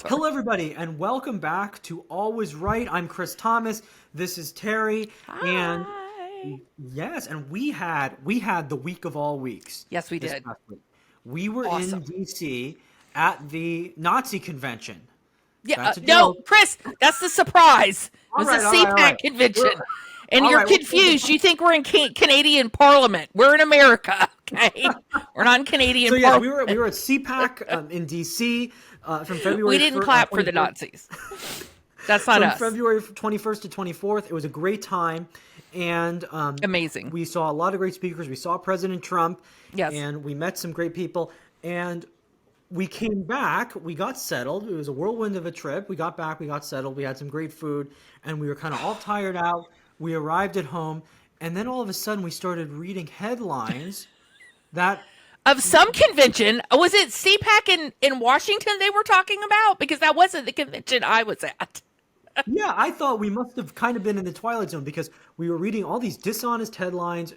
sorry. Hello, everybody, and welcome back to Always Right. I'm Chris Thomas. This is Terry, and Hi. yes, and we had the week of all weeks. Yes, we This did. past week, we were in Awesome. DC at the Nazi convention. Yeah, That's a no, joke. Chris, that's the surprise. It All was a right, all right, all CPAC right. convention. We're, And all you're right. confused. You think we're in Canadian Parliament. We're in America, okay? We're not in So Canadian yes, Parliament. we were at CPAC in DC from We February didn't clap for the 24th. Nazis. That's not From us. February 21st to 24th. It was a great time. And Amazing. we saw a lot of great speakers. We saw President Trump. Yes. And we met some great people. And we came back. We got settled. It was a whirlwind of a trip. We got back. We got settled. We had some great food. And we were kind of all tired out. We arrived at home. And then all of a sudden, we started reading headlines that Of some convention. Was it CPAC in Washington they were talking about? Because that wasn't the convention I was at. yeah, I thought we must have kind of been in the twilight zone because we were reading all these dishonest headlines.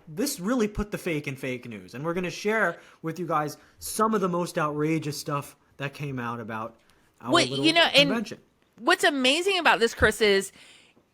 This really put the fake in fake news. And we're going to share with you guys some of the most outrageous stuff that came out about our little convention. And what's amazing about this, Chris, is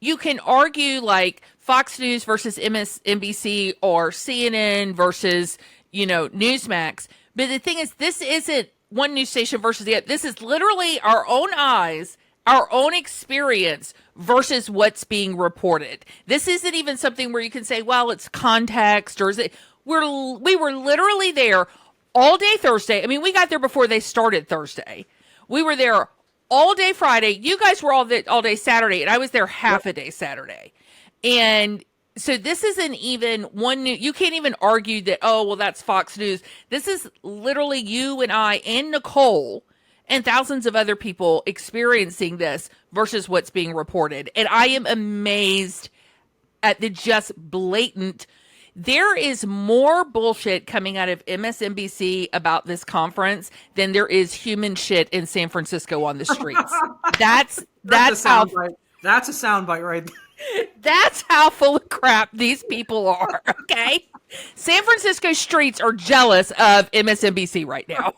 you can argue like Fox News versus MSNBC or CNN versus, Newsmax. But the thing is, this isn't one news station versus the other. This is literally our own eyes, our own experience versus what's being reported. This isn't even something where you can say, well, it's context or is it? We were literally there all day Thursday. I mean, we got there before they started Thursday. We were there all day Friday. You guys were all day Saturday, and I was there half a day Saturday. And so this isn't even one new. You can't even argue that, oh, well, that's Fox News. This is literally you and I and Nicole and thousands of other people experiencing this versus what's being reported. And I am amazed at the just blatant. There is more bullshit coming out of MSNBC about this conference than there is human shit in San Francisco on the streets. That's how That's a soundbite right there. that's how full of crap these people are. Okay, San Francisco streets are jealous of MSNBC right now.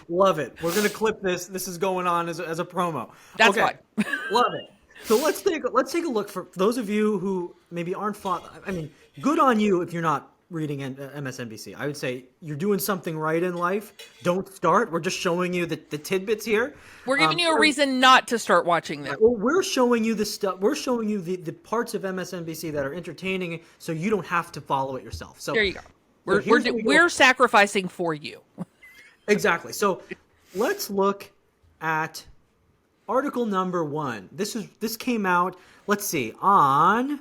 Love it. We're going to clip this. This is going on as a promo. That's okay. fine. Love it. So let's take a look for those of you who maybe aren't good on you if you're not reading MSNBC. I would say you're doing something right in life. Don't start. We're just showing you the tidbits here. We're giving you a reason not to start watching them. Well, we're showing you the stuff. We're showing you the parts of MSNBC that are entertaining, so you don't have to follow it yourself. So There you go. We're sacrificing for you. Exactly. So let's look at article number 1. This came out, let's see, on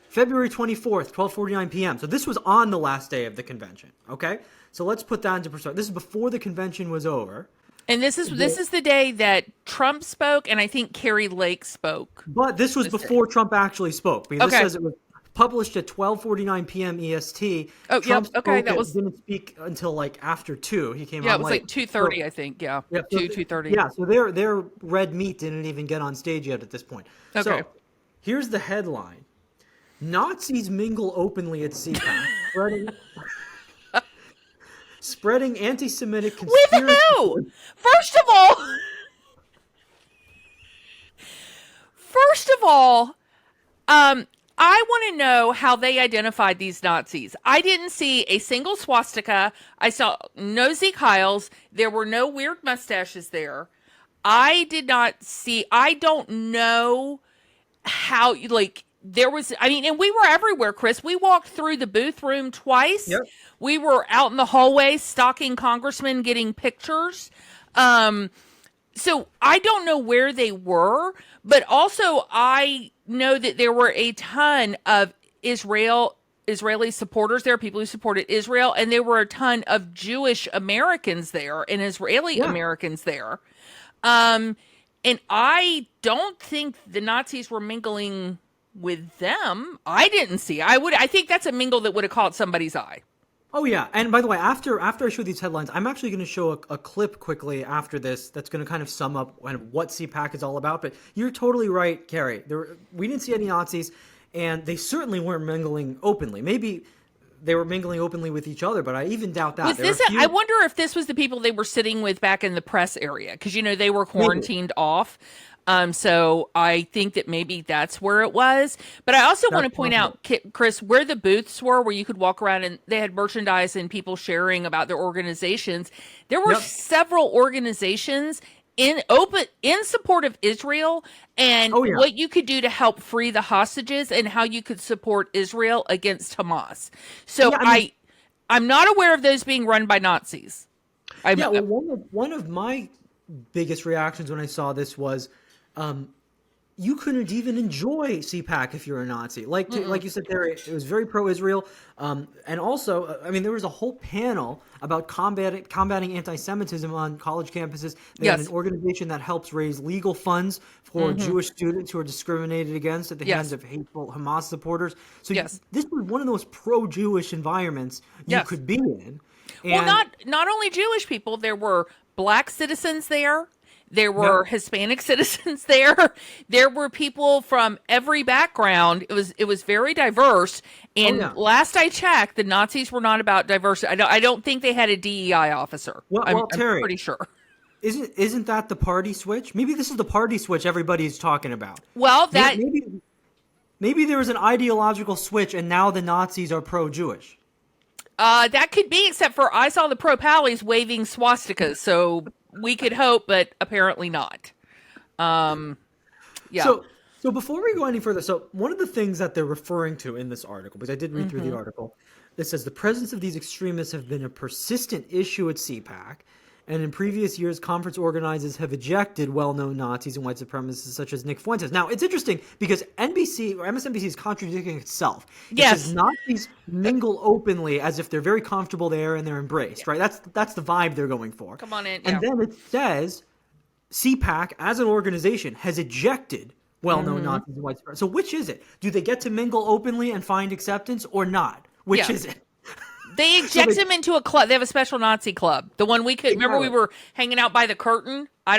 February 24th, 12:49 p.m. So this was on the last day of the convention, okay? So let's put that into perspective. This is before the convention was over. And this is the day that Trump spoke, and I think Carrie Lake spoke. But this was before Trump actually spoke. Because Okay. This says it was published at 12:49 p.m. EST. Oh, Trump yep. Okay, didn't speak until like after 2. He came on Yeah, it was late. like 2:30, I think. Yeah, Yeah, 2:30. Yeah, so their red meat didn't even get on stage yet at this point. Okay. So here's the headline. Nazis mingle openly at CPAC, spreading anti-Semitic conspiracy. With who? First of all, I want to know how they identified these Nazis. I didn't see a single swastika. I saw no Zeke Hiles. There were no weird mustaches there. I did not see. I don't know how, there was, and we were everywhere, Chris. We walked through the booth room twice. Yep. We were out in the hallway stalking congressmen, getting pictures. So I don't know where they were, but also I know that there were a ton of Israeli supporters there, people who supported Israel, and there were a ton of Jewish Americans there and Israeli Americans there. And I don't think the Nazis were mingling with them. I didn't see. I think that's a mingle that would have caught somebody's eye. Oh yeah, and by the way, after I show these headlines, I'm actually going to show a clip quickly after this that's going to kind of sum up what CPAC is all about. But you're totally right, Carrie. We didn't see any Nazis, and they certainly weren't mingling openly. Maybe they were mingling openly with each other, but I even doubt that. Was this? I wonder if this was the people they were sitting with back in the press area, because they were quarantined off. So I think that maybe that's where it was. But I also want to point out, Chris, where the booths were, where you could walk around and they had merchandise and people sharing about their organizations. There were several organizations in support of Israel and what you could do to help free the hostages and how you could support Israel against Hamas. So I'm not aware of those being run by Nazis. One of my biggest reactions when I saw this was, you couldn't even enjoy CPAC if you're a Nazi. Like you said there, it was very pro-Israel. And also, there was a whole panel about combating anti-Semitism on college campuses. They had an organization that helps raise legal funds for Jewish students who are discriminated against at the hands of hateful Hamas supporters. So this was one of those pro-Jewish environments you could be in. And well, not only Jewish people, there were Black citizens there. There were Hispanic citizens there. There were people from every background. It was very diverse. And last I checked, the Nazis were not about diversity. I don't think they had a DEI officer. I'm pretty sure. Isn't that the party switch? Maybe this is the party switch everybody's talking about. Well, maybe there was an ideological switch, and now the Nazis are pro-Jewish. That could be, except for I saw the pro-pallies waving swastikas, so we could hope, but apparently not. So before we go any further, so one of the things that they're referring to in this article, because I did read through the article, it says the presence of these extremists have been a persistent issue at CPAC, and in previous years, conference organizers have ejected well-known Nazis and white supremacists such as Nick Fuentes. Now, it's interesting because MSNBC is contradicting itself. It says Nazis mingle openly as if they're very comfortable there and they're embraced, right? That's the vibe they're going for. Come on in. And then it says CPAC, as an organization, has ejected well-known Nazis and white supremacists. So which is it? Do they get to mingle openly and find acceptance or not? Which is it? They eject them into a club. They have a special Nazi club. The one we could remember we were hanging out by the curtain. I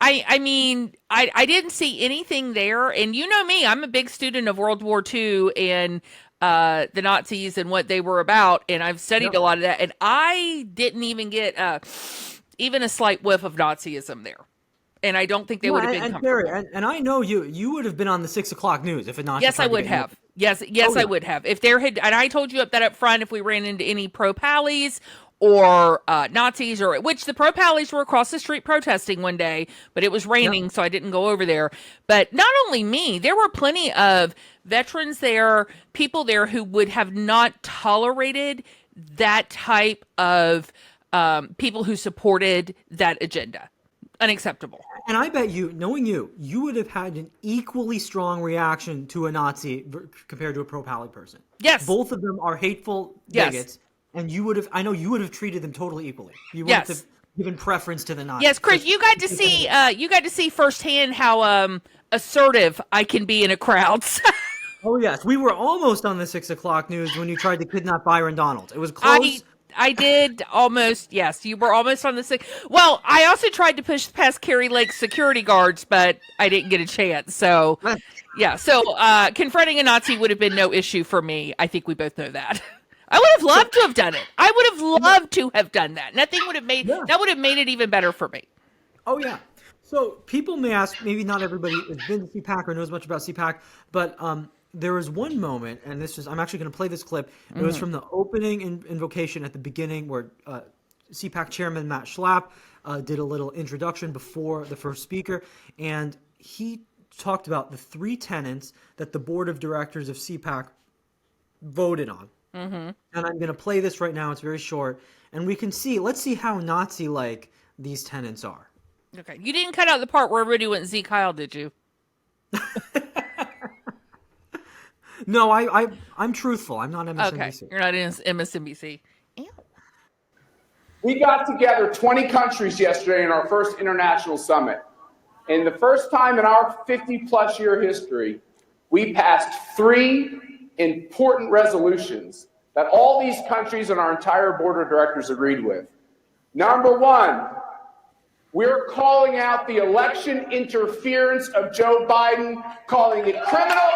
didn't see anything there. And you know me, I'm a big student of World War II and the Nazis and what they were about. And I've studied a lot of that. And I didn't even get even a slight whiff of Nazism there. And I don't think they would have been comfortable. Terry, and I know you would have been on the 6 o'clock news if a Nazi. Yes, I would have. Yes, I would have. If there had, and I told you up front, if we ran into any pro-pallies or Nazis, or which the pro-pallies were across the street protesting one day, but it was raining, so I didn't go over there. But not only me, there were plenty of veterans there, people there who would have not tolerated that type of people who supported that agenda. Unacceptable. And I bet you, knowing you would have had an equally strong reaction to a Nazi compared to a pro-pally person. Yes. Both of them are hateful bigots, and you would have treated them totally equally. You wouldn't have given preference to the Nazis. Yes, Chris, you got to see firsthand how assertive I can be in a crowd. Oh yes, we were almost on the 6 o'clock news when you tried to kidnap Byron Donald. It was close. I did almost, yes. You were almost on the 6. Well, I also tried to push past Kerry Lake's security guards, but I didn't get a chance. So, confronting a Nazi would have been no issue for me. I think we both know that. I would have loved to have done it. I would have loved to have done that. Nothing would have made that would have made it even better for me. Oh yeah. So people may ask, maybe not everybody has been to CPAC or knows much about CPAC, but there was one moment, and I'm actually going to play this clip. It was from the opening invocation at the beginning where CPAC chairman Matt Schlapp did a little introduction before the first speaker, and he talked about the 3 tenets that the board of directors of CPAC voted on. And I'm going to play this right now. It's very short, and let's see how Nazi-like these tenets are. Okay. You didn't cut out the part where everybody went Zeke Kyle, did you? No, I'm truthful. I'm not MSNBC. Okay, you're not in MSNBC. Ew. We got together 20 countries yesterday in our first international summit. And the first time in our 50-plus year history, we passed 3 important resolutions that all these countries and our entire board of directors agreed with. Number 1, we're calling out the election interference of Joe Biden, calling it criminal,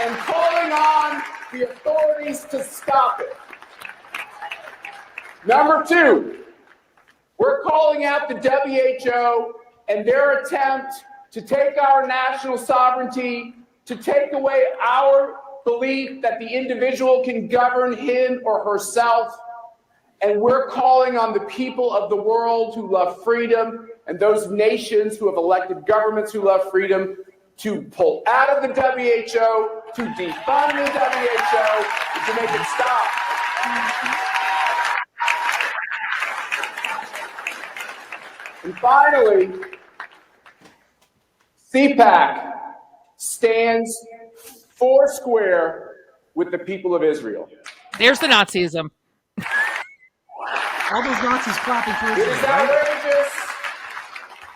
and calling on the authorities to stop it. Number two, we're calling out the WHO and their attempt to take our national sovereignty, to take away our belief that the individual can govern him or herself. And we're calling on the people of the world who love freedom and those nations who have elected governments who love freedom to pull out of the WHO, to defund the WHO, and to make it stop. And finally, CPAC stands foursquare with the people of Israel. There's the Nazism. All those Nazis clapping for It Israel, is right? outrageous.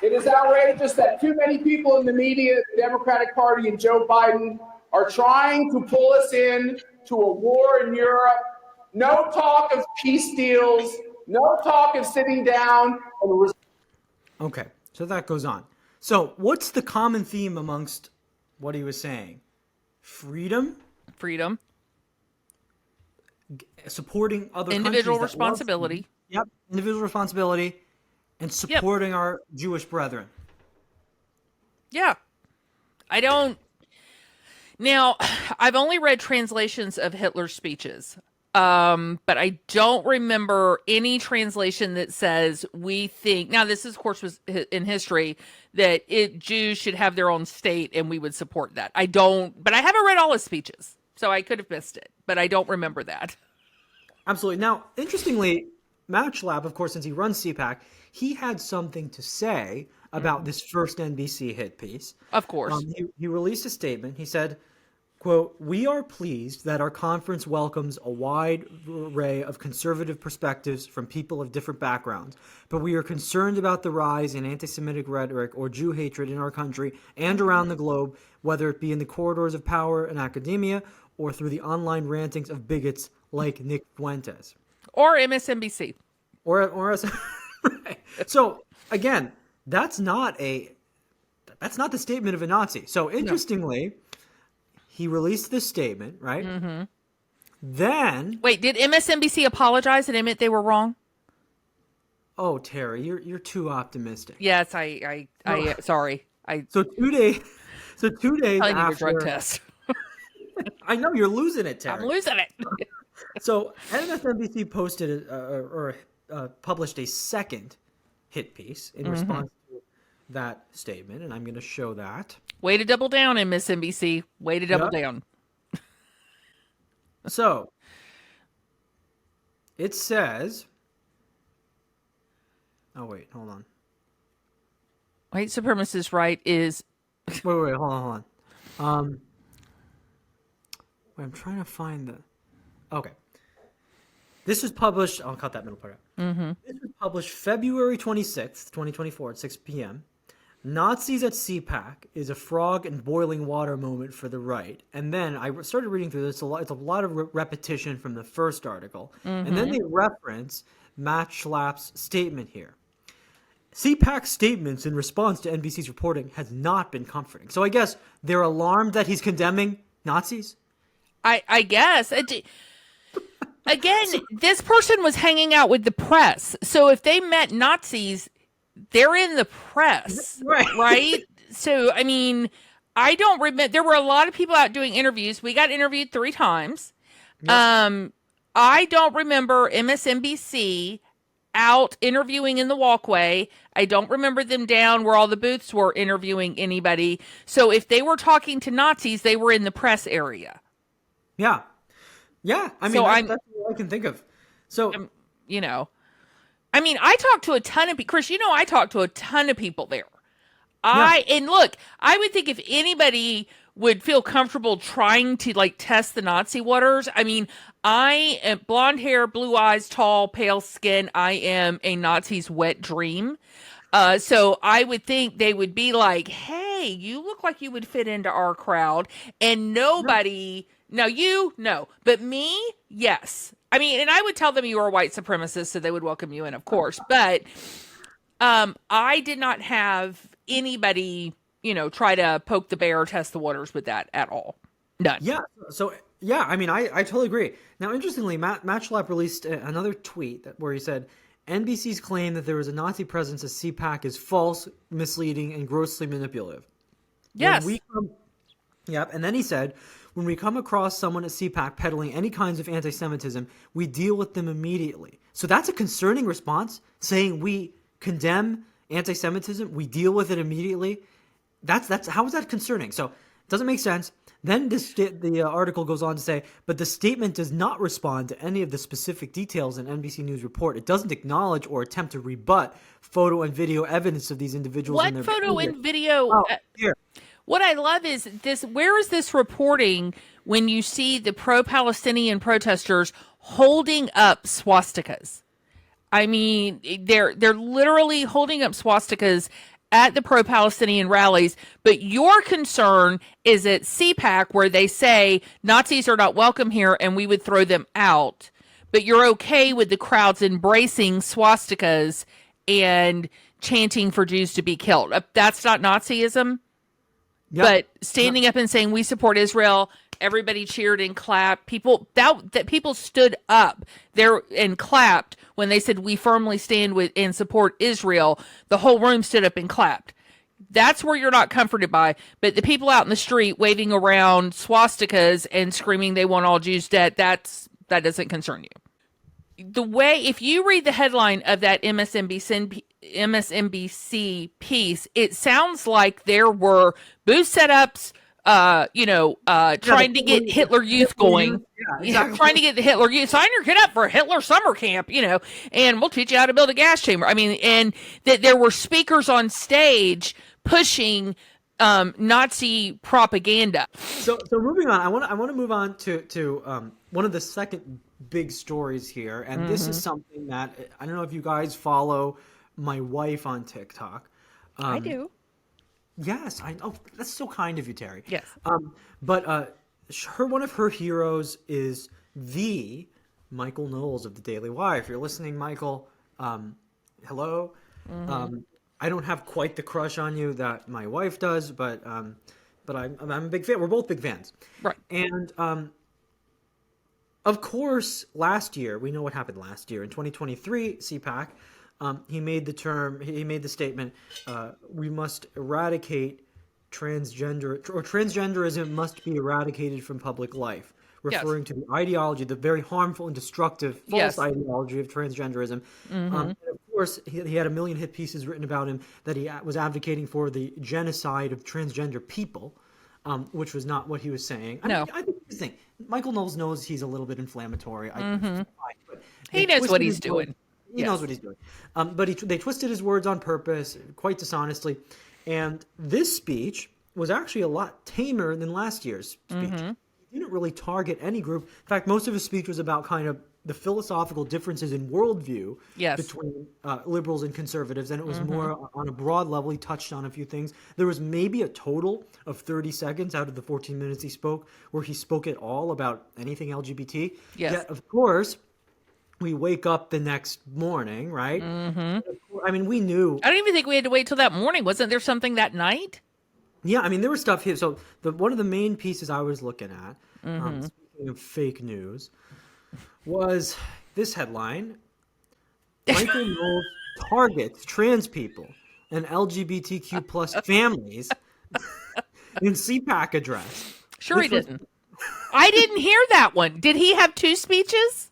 It is outrageous that too many people in the media, the Democratic Party and Joe Biden are trying to pull us in to a war in Europe. No talk of peace deals. No talk of sitting down. Okay, so that goes on. So what's the common theme amongst what he was saying? Freedom, supporting other individual countries that love responsibility. freedom. Yep, individual responsibility, and supporting our Jewish brethren. Yeah. Now, I've only read translations of Hitler's speeches, but I don't remember any translation that says we think, now this is, of course, was in history, that Jews should have their own state and we would support that. But I haven't read all his speeches, so I could have missed it, but I don't remember that. Absolutely. Now, interestingly, Matchlab, of course, since he runs CPAC, he had something to say about this first NBC hit piece. Of course. He released a statement. He said, quote, "We are pleased that our conference welcomes a wide array of conservative perspectives from people of different backgrounds, but we are concerned about the rise in anti-Semitic rhetoric or Jew hatred in our country and around the globe, whether it be in the corridors of power and academia or through the online rantings of bigots like Nick Fuentes." Or MSNBC. Or right. So again, that's not the statement of a Nazi. So interestingly, he released this statement, right? Mm-hmm. Then wait, did MSNBC apologize and admit they were wrong? Oh, Terry, you're too optimistic. Yes, I sorry. So 2 days I need after a drug test. I know you're losing it, Terry. I'm losing it. So MSNBC posted published a second hit piece in response to that statement, and I'm going to show that. Way to double down, MSNBC. Way to double down. So it says, oh wait, hold on. White supremacist right is. wait, hold on. Wait, I'm trying to find the. Okay. This was published. I'll cut that middle part out. Mm-hmm. This was published February 26th, 2024 at 6 p.m. Nazis at CPAC is a frog in boiling water moment for the right. And then I started reading through this. It's a lot of repetition from the first article. Mm-hmm. And then they reference Matt Schlapp's statement here. CPAC's statements in response to NBC's reporting has not been comforting. So I guess they're alarmed that he's condemning Nazis? I guess. Again, this person was hanging out with the press. So if they met Nazis, they're in the press, right? So, I mean, I don't remember. There were a lot of people out doing interviews. We got interviewed 3 times. Yep. I don't remember MSNBC out interviewing in the walkway. I don't remember them down where all the booths were interviewing anybody. So if they were talking to Nazis, they were in the press area. Yeah. Yeah. I mean, that's what I can think of. So, you know, I mean, I talked to a ton of people. Chris, you know, I talked to a ton of people there. And look, I would think if anybody would feel comfortable trying to like test the Nazi waters, I mean, I am blonde hair, blue eyes, tall, pale skin. I am a Nazi's wet dream. So I would think they would be like, hey, you look like you would fit into our crowd. And nobody, no, but me, yes. I mean, and I would tell them you were a white supremacist, so they would welcome you in, of course. But I did not have anybody, try to poke the bear or test the waters with that at all. None. Yeah. So Yeah, I mean, I totally agree. Now, interestingly, Matt Schlapp released another tweet where he said, NBC's claim that there was a Nazi presence at CPAC is false, misleading, and grossly manipulative. When Yes. we come, yep, and then he said, when we come across someone at CPAC peddling any kinds of anti-Semitism, we deal with them immediately. So that's a concerning response, saying we condemn anti-Semitism, we deal with it immediately. That's how is that concerning? So it doesn't make sense. Then the article goes on to say, but the statement does not respond to any of the specific details in NBC News report. It doesn't acknowledge or attempt to rebut photo and video evidence of these individuals and What their photo behavior. and video? Oh, here. What I love is this. Where is this reporting when you see the pro-Palestinian protesters holding up swastikas? I mean, they're literally holding up swastikas at the pro-Palestinian rallies, but your concern is at CPAC where they say Nazis are not welcome here and we would throw them out, but you're okay with the crowds embracing swastikas and chanting for Jews to be killed. That's not Nazism, Yep. but standing up and saying we support Israel. Everybody cheered and clapped. People that people stood up there and clapped when they said we firmly stand with and support Israel. The whole room stood up and clapped. That's where you're not comforted by. But the people out in the street waving around swastikas and screaming they want all Jews dead, that doesn't concern you. The way, if you read the headline of that MSNBC piece, it sounds like there were booth setups, trying to get Hitler Youth going. Yeah, exactly. Trying to get the Hitler Youth. Sign your kid up for a Hitler summer camp, and we'll teach you how to build a gas chamber. I mean, and that there were speakers on stage pushing Nazi propaganda. So moving on, I want to move on to one of the second big stories here, and this is something that I don't know if you guys follow my wife on TikTok. I do. Yes, I know. That's so kind of you, Terry. Yes. But one of her heroes is the Michael Knowles of the Daily Wire. If you're listening, Michael, hello. I don't have quite the crush on you that my wife does, but I'm a big fan. We're both big fans. Right. And of course, last year, we know what happened last year in 2023 CPAC. He made the statement, we must eradicate transgenderism must be eradicated from public life, referring to the ideology, the very harmful and destructive false ideology of transgenderism. And of course, he had a million hit pieces written about him that he was advocating for the genocide of transgender people, which was not what he was saying. I mean, I think the thing, Michael Knowles knows he's a little bit inflammatory. He knows what he's doing. He knows what he's doing. But they twisted his words on purpose, quite dishonestly. And this speech was actually a lot tamer than last year's speech. He didn't really target any group. In fact, most of his speech was about kind of the philosophical differences in worldview between liberals and conservatives. And it was more on a broad level. He touched on a few things. There was maybe a total of 30 seconds out of the 14 minutes he spoke where he spoke at all about anything LGBT. Yes. Yet, of course, we wake up the next morning, right? I mean, we knew. I don't even think we had to wait till that morning. Wasn't there something that night? Yeah, I mean, there was stuff here. So one of the main pieces I was looking at, speaking of fake news, was this headline: Michael Knowles targets trans people and LGBTQ plus families in CPAC address. Sure, he didn't. I didn't hear that one. Did he have two speeches?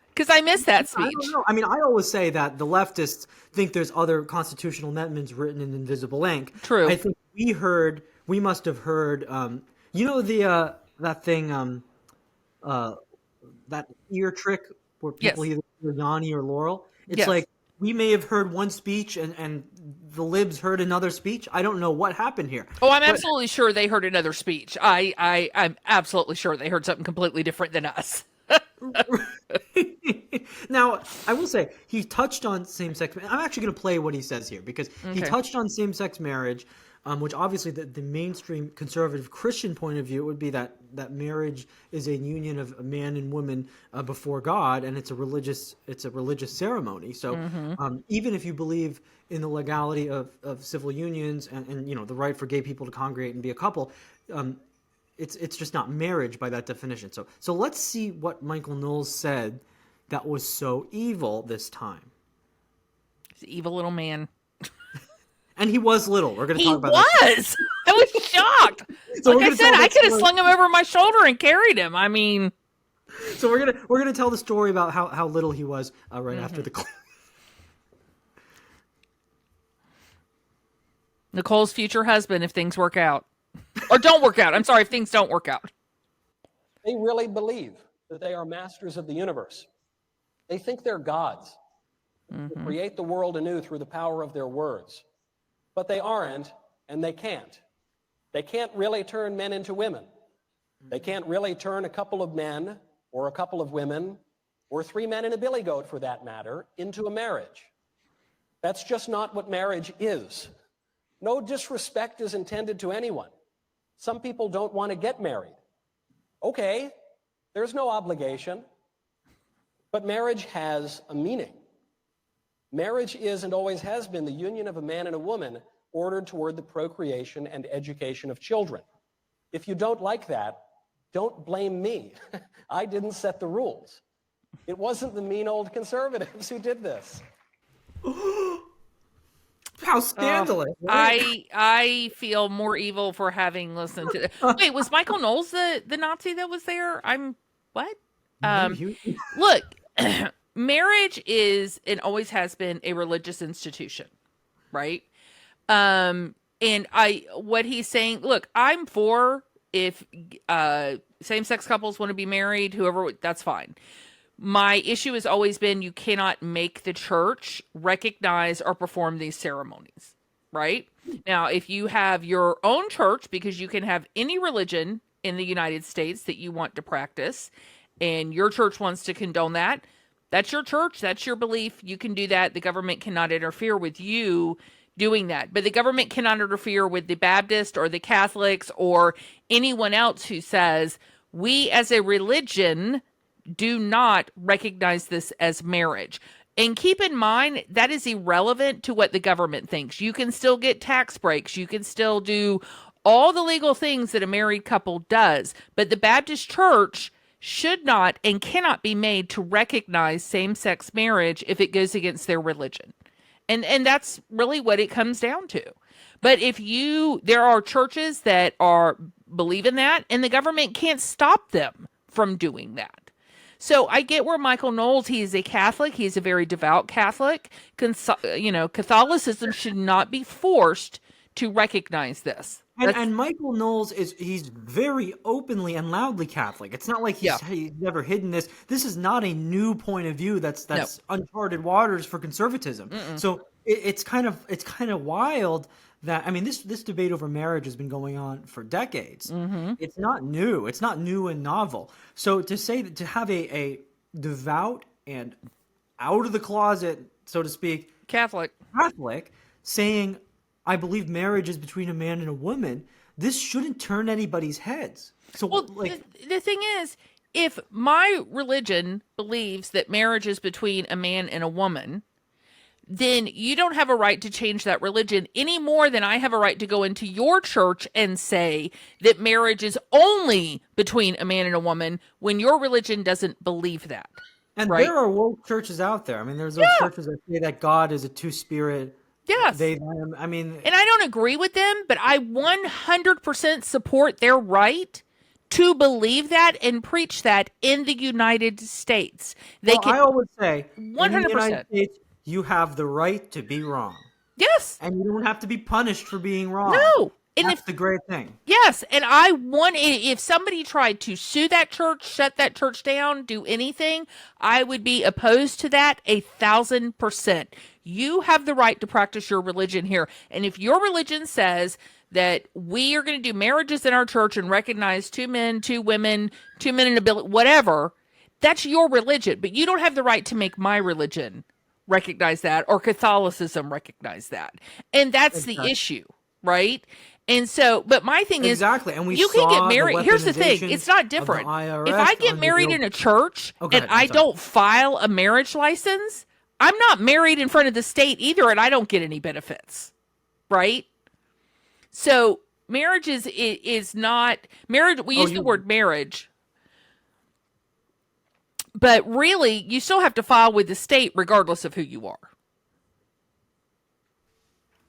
Because I missed that speech. I don't know. I mean, I always say that the leftists think there's other constitutional amendments written in invisible ink. True. I think we must have heard, that thing, that ear trick where people either hear Yanni or Laurel. It's like we may have heard one speech and the libs heard another speech. I don't know what happened here. Oh, I'm absolutely sure they heard another speech. I'm absolutely sure they heard something completely different than us. Now, I will say he touched on same-sex. I'm actually going to play what he says here because he touched on same-sex marriage, which obviously the mainstream conservative Christian point of view would be that marriage is a union of a man and woman before God, and it's a religious ceremony. So even if you believe in the legality of civil unions and the right for gay people to congregate and be a couple, it's just not marriage by that definition. So let's see what Michael Knowles said that was so evil this time. He's an evil little man. And he was little. We're going to He talk about that. was. I was shocked. So like I said, I could have slung him over my shoulder and carried him. I mean, so we're gonna tell the story about how little he was right after the clip. Nicole's future husband, if things work out. Or don't work out. I'm sorry, if things don't work out. They really believe that they are masters of the universe. They think they're gods who create the world anew through the power of their words. But they aren't, and they can't. They can't really turn men into women. They can't really turn a couple of men or a couple of women or 3 men and a billy goat, for that matter, into a marriage. That's just not what marriage is. No disrespect is intended to anyone. Some people don't want to get married. Okay, there's no obligation. But marriage has a meaning. Marriage is and always has been the union of a man and a woman ordered toward the procreation and education of children. If you don't like that, don't blame me. I didn't set the rules. It wasn't the mean old conservatives who did this. How scandalous! Right? I feel more evil for having listened to. Wait, was Michael Knowles the Nazi that was there? I'm what? Look, marriage is and always has been a religious institution, right? And what he's saying. Look, I'm for if same-sex couples want to be married, whoever, that's fine. My issue has always been you cannot make the church recognize or perform these ceremonies, right? Now, if you have your own church, because you can have any religion in the United States that you want to practice, and your church wants to condone that, that's your church, that's your belief, you can do that. The government cannot interfere with you doing that. But the government cannot interfere with the Baptist or the Catholics or anyone else who says, we as a religion do not recognize this as marriage. And keep in mind, that is irrelevant to what the government thinks. You can still get tax breaks. You can still do all the legal things that a married couple does. But the Baptist Church should not and cannot be made to recognize same-sex marriage if it goes against their religion. And that's really what it comes down to. But there are churches that believe in that, and the government can't stop them from doing that. So I get where Michael Knowles, he is a Catholic. He is a very devout Catholic. Catholicism should not be forced to recognize this. And Michael Knowles he's very openly and loudly Catholic. It's not like he's never hidden this. This is not a new point of view. That's uncharted waters for conservatism. So it's kind of wild that, I mean, this debate over marriage has been going on for decades. It's not new. It's not new and novel. So to have a devout and out of the closet, so to speak, Catholic saying, I believe marriage is between a man and a woman, this shouldn't turn anybody's heads. So, the thing is, if my religion believes that marriage is between a man and a woman, then you don't have a right to change that religion any more than I have a right to go into your church and say that marriage is only between a man and a woman when your religion doesn't believe that. And right? There are woke churches out there. I mean, there's those churches that say that God is a two-spirit. Yes. They, them. I mean, and I don't agree with them, but I 100% support their right to believe that and preach that in the United States. I always say, 100%. In the United States, you have the right to be wrong. Yes. And you don't have to be punished for being wrong. No. And that's the great thing. Yes. And if somebody tried to sue that church, shut that church down, do anything, I would be opposed to that 1,000%. You have the right to practice your religion here. And if your religion says that we are going to do marriages in our church and recognize 2 men, 2 women, 2 men and a bill, whatever, that's your religion. But you don't have the right to make my religion recognize that or Catholicism recognize that. And that's the issue, right? And so, but my thing is, and you can get married. Here's the thing. It's not different. If I get married in a church and I don't file a marriage license, I'm not married in front of the state either, and I don't get any benefits, right? So marriage is not marriage. We use the word marriage, but really, you still have to file with the state regardless of who you are.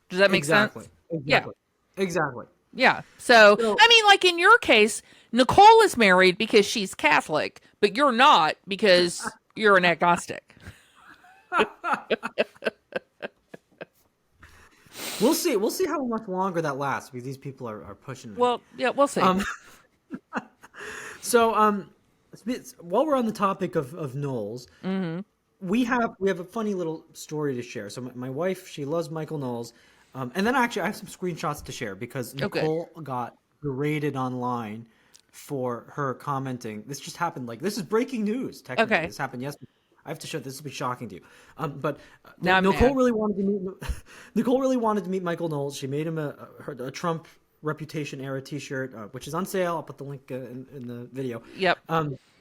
Does that make sense? Exactly. Yeah. Exactly. Yeah. So, I mean, like in your case, Nicole is married because she's Catholic, but you're not because you're an agnostic. We'll see. We'll see how much longer that lasts because these people are pushing it. Well, yeah, we'll see. So, while we're on the topic of Knowles, we have a funny little story to share. So, my wife, she loves Michael Knowles, and then actually I have some screenshots to share because Nicole got berated online for her commenting. This just happened. Like, this is breaking news. Technically, this happened yesterday. I have to show this will be shocking to you. But Now Nicole really wanted to meet Nicole really wanted to meet Michael Knowles. She made him a Trump Reputation era T-shirt, which is on sale. I'll put the link in the video. Yep.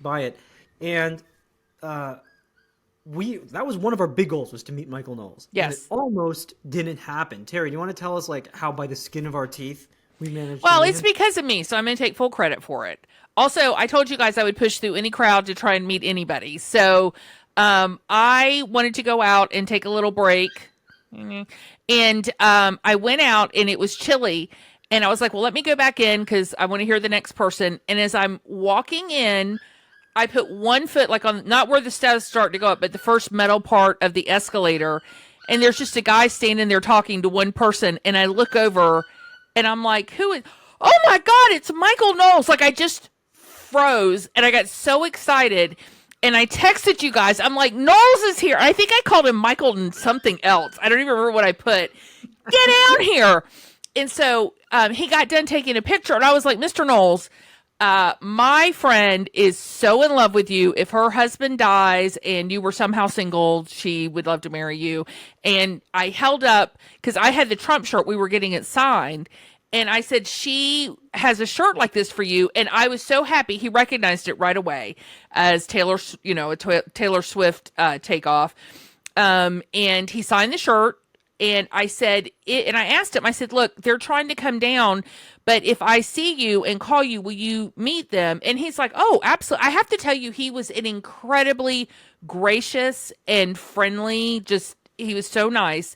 Buy it. And that was one of our big goals, was to meet Michael Knowles. Yes. And it almost didn't happen. Terry, do you want to tell us like how by the skin of our teeth we managed? Well, to meet it's him? because of me, so I'm going to take full credit for it. Also, I told you guys I would push through any crowd to try and meet anybody. So I wanted to go out and take a little break. And I went out and it was chilly. And I was like, well, let me go back in because I want to hear the next person. And as I'm walking in, I put one foot like on, not where the steps start to go up, but the first metal part of the escalator. And there's just a guy standing there talking to one person. And I look over and I'm like, who is, oh my God, it's Michael Knowles. Like I just froze and I got so excited. And I texted you guys. I'm like, Knowles is here. I think I called him Michael and something else. I don't even remember what I put. Get down here. And so he got done taking a picture. And I was like, Mr. Knowles, my friend is so in love with you. If her husband dies and you were somehow single, she would love to marry you. And I held up, because I had the Trump shirt. We were getting it signed. And I said, she has a shirt like this for you. And I was so happy. He recognized it right away as Taylor, a Taylor Swift takeoff. And he signed the shirt. And I said, and I asked him, I said, look, they're trying to come down, but if I see you and call you, will you meet them? And he's like, oh, absolutely. I have to tell you, he was an incredibly gracious and friendly, he was so nice.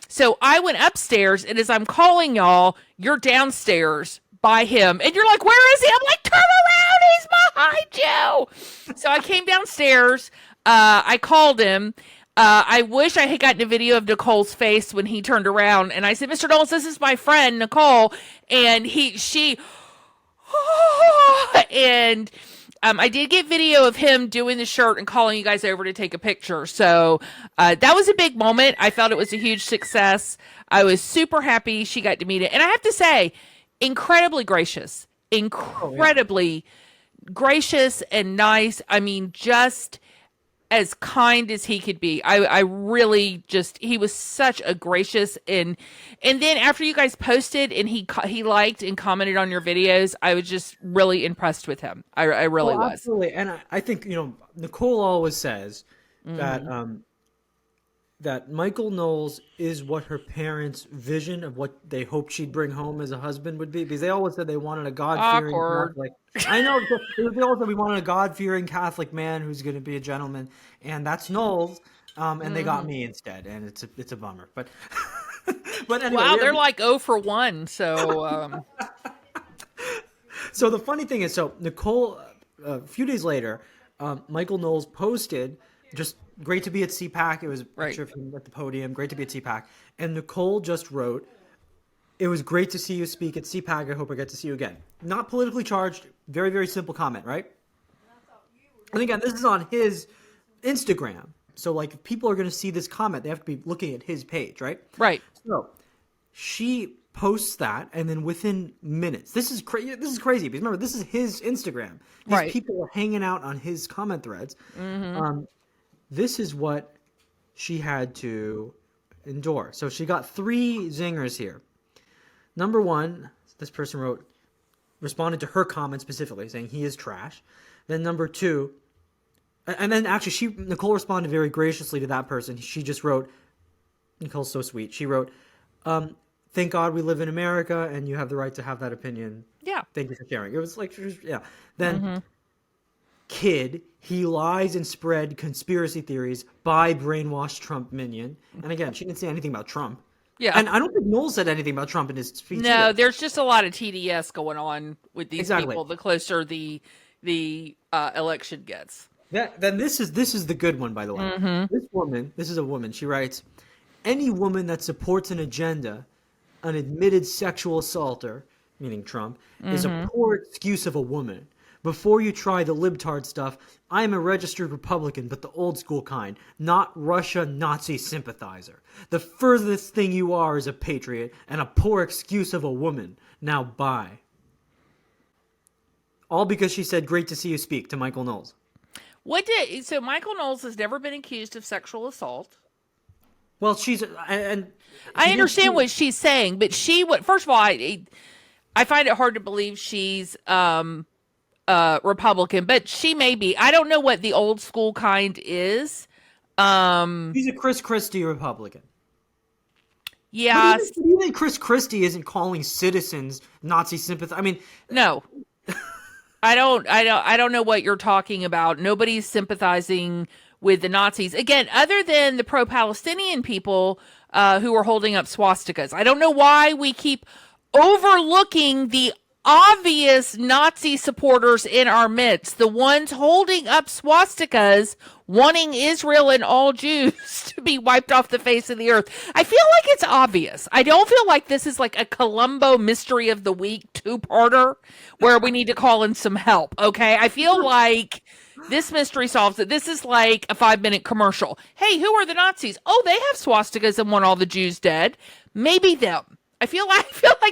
So I went upstairs, and as I'm calling y'all, you're downstairs by him. And you're like, where is he? I'm like, come around, he's behind you. So I came downstairs. I called him. I wish I had gotten a video of Nicole's face when he turned around. And I said, Mr. Knowles, this is my friend, Nicole. And and I did get video of him doing the shirt and calling you guys over to take a picture. So that was a big moment. I felt it was a huge success. I was super happy she got to meet it. And I have to say, incredibly gracious, gracious and nice. I mean, just as kind as he could be. I really he was such a gracious, and then after you guys posted and he liked and commented on your videos, I was just really impressed with him. I really was. Absolutely. And I think, Nicole always says that, that Michael Knowles is what her parents' vision of what they hoped she'd bring home as a husband would be, because they always said they wanted a God-fearing Catholic. I know, they always said we wanted a God-fearing Catholic man who's going to be a gentleman, and that's Knowles. And they got me instead, and it's a bummer. But anyway, wow, they're like 0 for 1. So so the funny thing is, Nicole, a few days later, Michael Knowles posted just great to be at CPAC. It was a picture of him at the podium. Great to be at CPAC. And Nicole just wrote, it was great to see you speak at CPAC. I hope I get to see you again. Not politically charged. Very, very simple comment, right? And again, this is on his Instagram. So, like, if people are going to see this comment, they have to be looking at his page, right? Right. So, she posts that, and then within minutes, this is crazy because remember, this is his Instagram. These people are hanging out on his comment threads. This is what she had to endure. So she got 3 zingers here. Number 1, this person responded to her comment specifically, saying he is trash. Then number 2, and then actually Nicole responded very graciously to that person. She just wrote, Nicole's so sweet. She wrote, thank God we live in America and you have the right to have that opinion. Yeah. Thank you for sharing. It was like, yeah. Then kid, he lies and spread conspiracy theories by brainwashed Trump minion. And again, she didn't say anything about Trump. Yeah. And I don't think Knowles said anything about Trump in his speech. No, either. there's just a lot of TDS going on with these Exactly. people. The closer the election gets. Then this is the good one, by the way. This is a woman. She writes, any woman that supports an agenda, an admitted sexual assaulter, meaning Trump, is a poor excuse of a woman. Before you try the libtard stuff, I am a registered Republican, but the old school kind, not Russia Nazi sympathizer. The furthest thing you are is a patriot and a poor excuse of a woman. Now bye. All because she said, great to see you speak to Michael Knowles. So Michael Knowles has never been accused of sexual assault. Well, I understand what she's saying, but first of all, I find it hard to believe she's Republican, but she may be. I don't know what the old school kind is. She's a Chris Christie Republican. Yeah. But even Chris Christie isn't calling citizens Nazi sympathy. I mean, no. I don't know what you're talking about. Nobody's sympathizing with the Nazis. Again, other than the pro-Palestinian people who are holding up swastikas. I don't know why we keep overlooking the obvious Nazi supporters in our midst, the ones holding up swastikas, wanting Israel and all Jews to be wiped off the face of the earth. I feel like it's obvious. I don't feel like this is like a Columbo Mystery of the Week two-parter where we need to call in some help, okay? I feel like this mystery solves it. This is like a 5-minute commercial. Hey, who are the Nazis? Oh, they have swastikas and want all the Jews dead. Maybe them. I feel like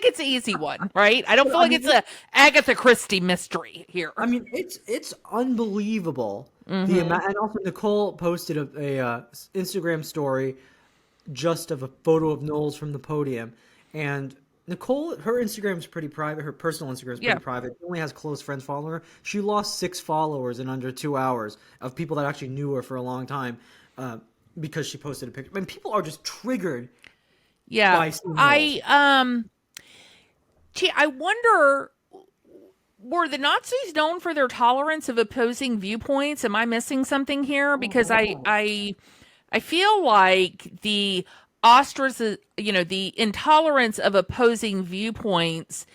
it's an easy one, right? I don't feel like it's a Agatha Christie mystery here. I mean, it's unbelievable. The amount, and also Nicole posted a Instagram story just of a photo of Knowles from the podium, and Nicole, her Instagram is pretty private. Her personal Instagram is pretty private. She only has close friends following her. She lost 6 followers in under 2 hours of people that actually knew her for a long time because she posted a picture. I mean, people are just triggered. Yeah, I wonder, were the Nazis known for their tolerance of opposing viewpoints? Am I missing something here? Because I feel like the the intolerance of opposing viewpoints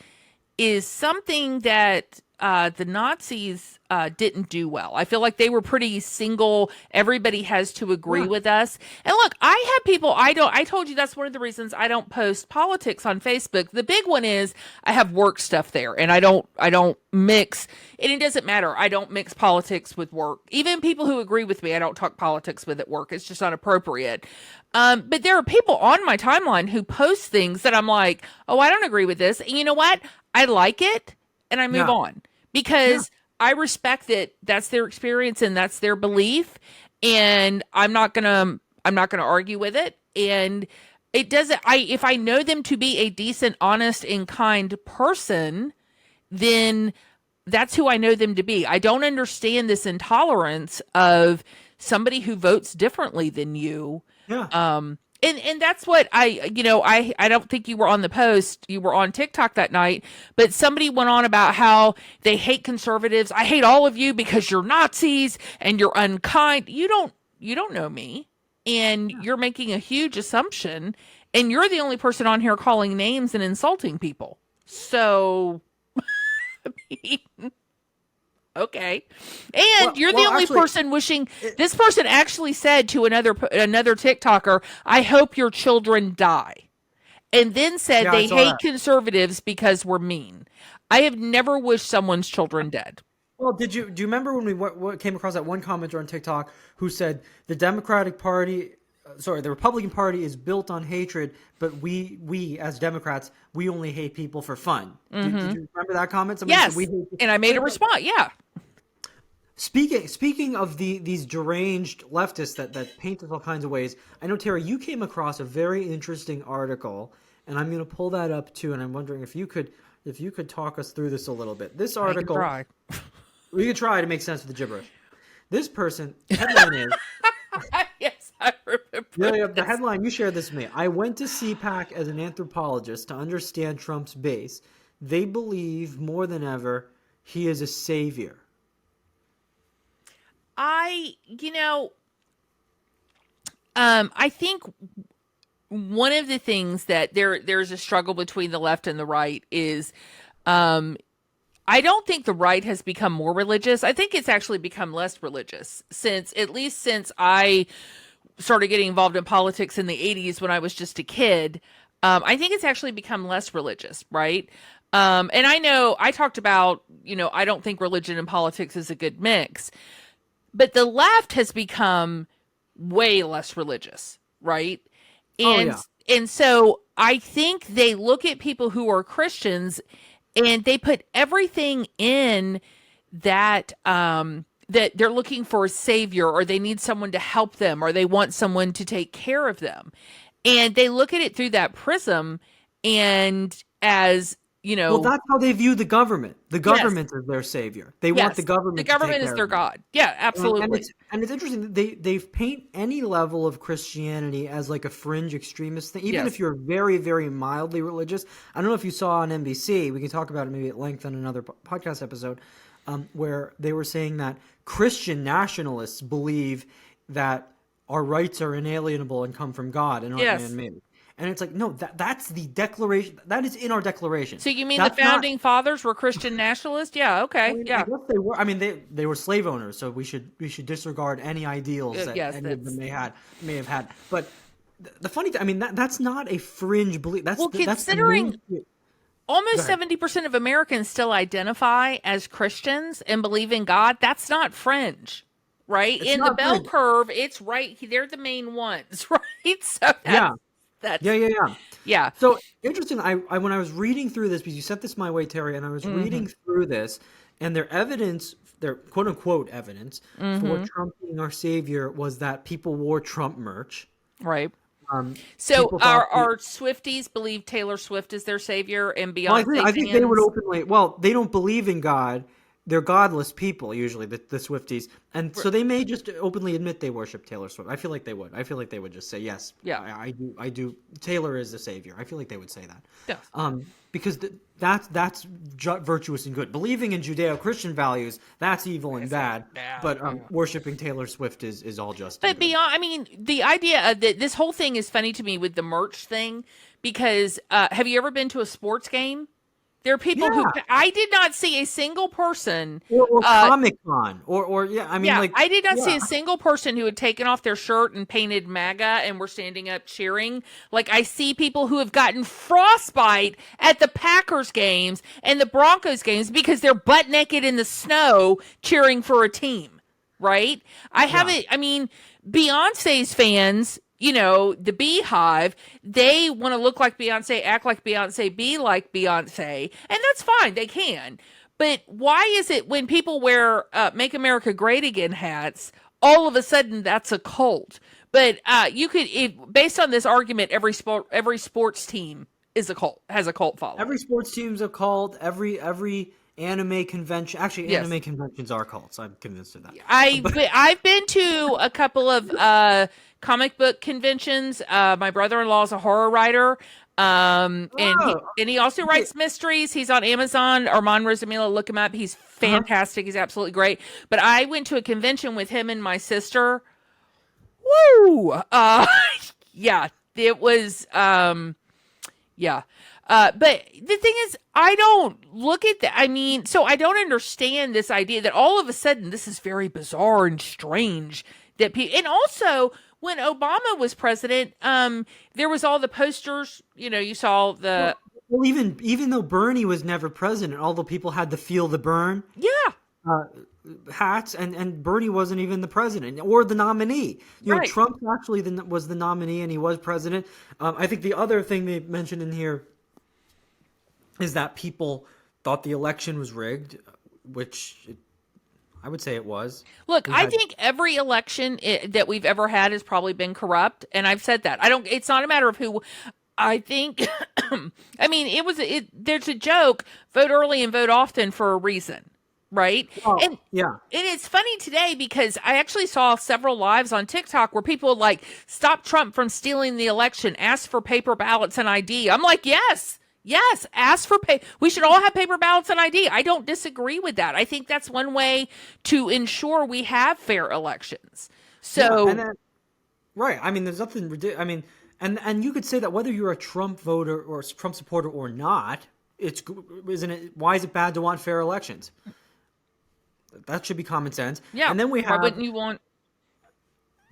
is something that the Nazis didn't do well. I feel like they were pretty single. Everybody has to agree with us. And look, I have people, I told you that's one of the reasons I don't post politics on Facebook. The big one is I have work stuff there and I don't mix, and it doesn't matter. I don't mix politics with work. Even people who agree with me, I don't talk politics with at work. It's just not appropriate. But there are people on my timeline who post things that I'm like, oh, I don't agree with this. And you know what? I like it and I move on. Because I respect that that's their experience and that's their belief, and I'm not gonna argue with it. And it doesn't. If I know them to be a decent, honest, and kind person, then that's who I know them to be. I don't understand this intolerance of somebody who votes differently than you. Yeah. And that's what I don't think you were on the post. You were on TikTok that night, but somebody went on about how they hate conservatives. I hate all of you because you're Nazis and you're unkind. You don't know me, and you're making a huge assumption, and you're the only person on here calling names and insulting people. So, I mean, okay. And you're the only person wishing. This person actually said to another TikToker, I hope your children die. And then said they hate conservatives because we're mean. I have never wished someone's children dead. Well, do you remember when we came across that one commenter on TikTok who said the the Republican Party is built on hatred, but we as Democrats, we only hate people for fun. Did you remember that comment? Somebody yes, said, and I made a response. Yeah. Speaking of these deranged leftists that paint us all kinds of ways, I know, Terry, you came across a very interesting article, and I'm going to pull that up too, and I'm wondering if you could talk us through this a little bit. This article, we could try to make sense of the gibberish. This person, headline is... Yes, I remember Yeah, the this. headline, you shared this with me. I went to CPAC as an anthropologist to understand Trump's base. They believe more than ever he is a savior. I think one of the things that there's a struggle between the left and the right is, I don't think the right has become more religious. I think it's actually become less religious since I started getting involved in politics in the 80s when I was just a kid. I think it's actually become less religious, right? And I know I talked about, I don't think religion and politics is a good mix, but the left has become way less religious, right? Oh, And yeah. and so I think they look at people who are Christians and they put everything in that that they're looking for a savior, or they need someone to help them, or they want someone to take care of them. And they look at it through that prism, and as, Well, that's how they view the government. The yes, government is their savior. They want the yes, the government to take government is care their of them. God. Yeah, And absolutely. it's interesting that they paint any level of Christianity as like a fringe extremist thing, even if Yes. you're very, very mildly religious. I don't know if you saw on NBC. We can talk about it maybe at length on another podcast episode, where they were saying that Christian nationalists believe that our rights are inalienable and come from God and aren't Yes. man-made. And it's like, no, that's the declaration. That is in our declaration. So you mean That's the not. founding fathers were Christian nationalists? Yeah, I okay. mean, I Yeah. guess they were. I mean, they were slave owners, so we should disregard any ideals that Yes, any of them that's may have had. But the funny thing, I mean, that's not a fringe belief. well, That's the considering main. Go almost ahead. 70% of Americans still identify as Christians and believe in God. That's not fringe, right? It's In the not bell fringe. curve, it's right. They're the main ones, right? So Yeah, that's yeah. yeah. So interesting. I when I was reading through this, because you sent this my way, Terry, and I was reading through this, and their quote unquote evidence for Trump being our savior was that people wore Trump merch. Right. Um, So People thought our Swifties believe Taylor Swift is their savior, and Well, Beyonce I think they would fans. openly. Well, they don't believe in God. They're godless people usually, the Swifties, and so they may just openly admit they worship Taylor Swift. I feel like they would. I feel like they would just say yes. Yeah. I do. I do. Taylor is the savior. I feel like they would say that. Yes. Because that's virtuous and good. Believing in Judeo-Christian values, that's evil and bad. But worshiping Taylor Swift is all just. But and good. beyond, I mean, the idea of this whole thing is funny to me with the merch thing, because have you ever been to a sports game? There are people who Yeah. I did not see a single person. Or Comic Con, or yeah, I mean, Yeah, like I did not see yeah. a single person who had taken off their shirt and painted MAGA and were standing up cheering. Like, I see people who have gotten frostbite at the Packers games and the Broncos games because they're butt naked in the snow cheering for a team, right? I mean, Beyonce's fans, the Beehive, they want to look like Beyonce, act like Beyonce, be like Beyonce, and that's fine. They can. But why is it when people wear "Make America Great Again" hats, all of a sudden that's a cult? But based on this argument, every sports team is a cult, has a cult following. Every sports team's a cult. Every anime convention. Actually, Yes. anime conventions are cults. I'm convinced of that. I've been to a couple of comic book conventions. My brother-in-law is a horror writer. And he also writes mysteries. He's on Amazon. Armand Rosamila, look him up. He's fantastic. He's absolutely great. But I went to a convention with him and my sister. Woo! Yeah, it was. Yeah. But the thing is, I don't look at that. I mean, so I don't understand this idea that all of a sudden this is very bizarre and strange that people, and also when Obama was president, there was all the posters, you saw the, Well, even though Bernie was never president, although people had to feel the burn yeah, hats, and Bernie wasn't even the president or the nominee. Right. Trump actually was the nominee and he was president. I think the other thing they mentioned in here is that people thought the election was rigged, which I would say it was. Look, I think every election that we've ever had has probably been corrupt, and I've said that. It's not a matter of who. I think, I mean, there's a joke: vote early and vote often for a reason, right? Oh, And yeah. and it's funny today because I actually saw several lives on TikTok where people like stop Trump from stealing the election, ask for paper ballots and ID. I'm like, yes. Yes, ask for pay. We should all have paper ballots and ID. I don't disagree with that. I think that's one way to ensure we have fair elections. So, Yeah, and then, right. I mean, there's nothing ridiculous. I mean, and you could say that whether you're a Trump voter or a Trump supporter or not, isn't it? Why is it bad to want fair elections? That should be common sense. yeah, And then we why have, wouldn't you want?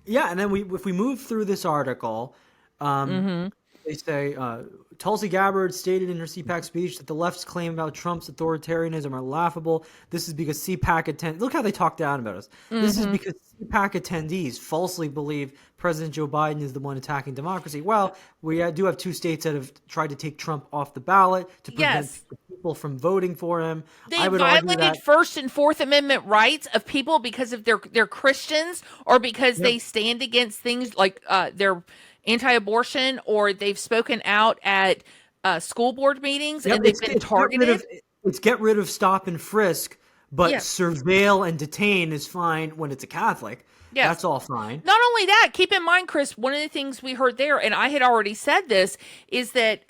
yeah, and then if we move through this article, they say Tulsi Gabbard stated in her CPAC speech that the left's claim about Trump's authoritarianism are laughable. This is because look how they talk down about us. This is because CPAC attendees falsely believe President Joe Biden is the one attacking democracy. Well, we do have 2 states that have tried to take Trump off the ballot to prevent people from voting for him. They I would argue violated that, First and Fourth Amendment rights of people because of they're Christians or because they stand against things like they're anti-abortion or they've spoken out at school board meetings and they've been targeted. It's get rid of stop and frisk, but surveil and detain is fine when it's a Catholic. Yes. That's all fine. Not only that, keep in mind, Chris, one of the things we heard there, and I had already said this, is that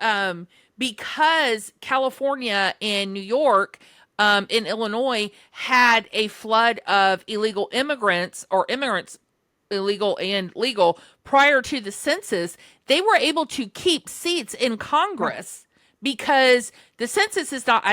because California and New York in Illinois had a flood of illegal immigrants or immigrants, illegal and legal, prior to the census, they were able to keep seats in Congress because the census is not,